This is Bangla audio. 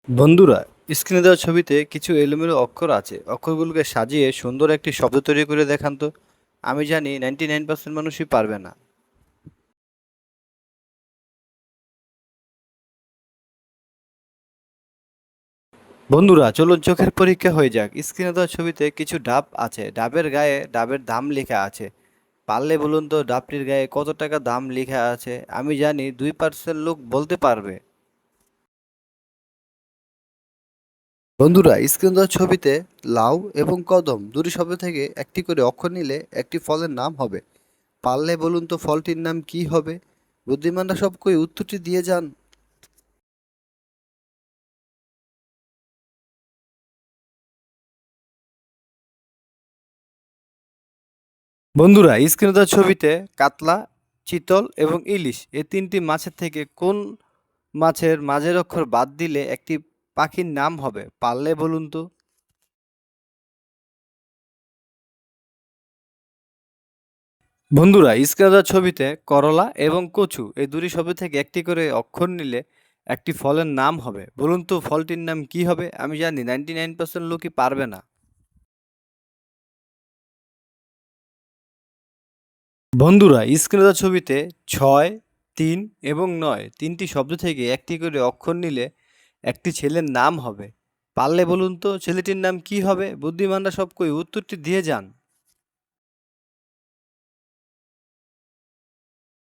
বন্ধুরা, স্ক্রিনে দেওয়া ছবিতে কিছু এলোমেলো অক্ষর আছে। অক্ষরগুলোকে সাজিয়ে সুন্দর একটি শব্দ তৈরি করে দেখান তো। আমি জানি 99% মানুষই পারবে না। বন্ধুরা, চলুন চোখের পরীক্ষা হয়ে যাক। স্ক্রিনে দেওয়া ছবিতে কিছু ডাব আছে। ডাবের গায়ে ডাবের দাম লেখা আছে। পারলে বলুন তো ডাবটির গায়ে কত টাকা দাম লেখা আছে? আমি জানি 2% লোক বলতে পারবে। বন্ধুরা, স্ক্রিনে দেওয়া ছবিতে লাউ এবং কদম দুটি শব্দ থেকে একটি করে অক্ষর নিলে একটি ফলের নাম হবে। পারলে বলুন তো ফলটির নাম কি হবে? বুদ্ধিমানরা সব কই উত্তরটি দিয়ে যান। বন্ধুরা, স্ক্রিনে দেওয়া ছবিতে কাতলা, চিতল এবং ইলিশ এই তিনটি মাছের থেকে কোন মাছের মাঝের অক্ষর বাদ দিলে একটি পাখির নাম হবে? পারলে বলুন তো। বন্ধুরা, স্ক্রিনে দেওয়া ছবিতে করলা এবং কচু এই দুটি শব্দ থেকে একটি করে অক্ষর নিলে একটি ফলের নাম হবে। বলুন তো ফলটির নাম কি হবে? আমি জানি 99% লোকই পারবে না। বন্ধুরা, স্ক্রিনে দেওয়া ছবিতে ৬, ৩ এবং ৯ তিনটি শব্দ থেকে একটি করে অক্ষর নিলে একটি ছেলের নাম হবে। পারলে বলুন তো ছেলেটির নাম কি হবে? বুদ্ধিমানরা সব কই উত্তরটি দিয়ে যান।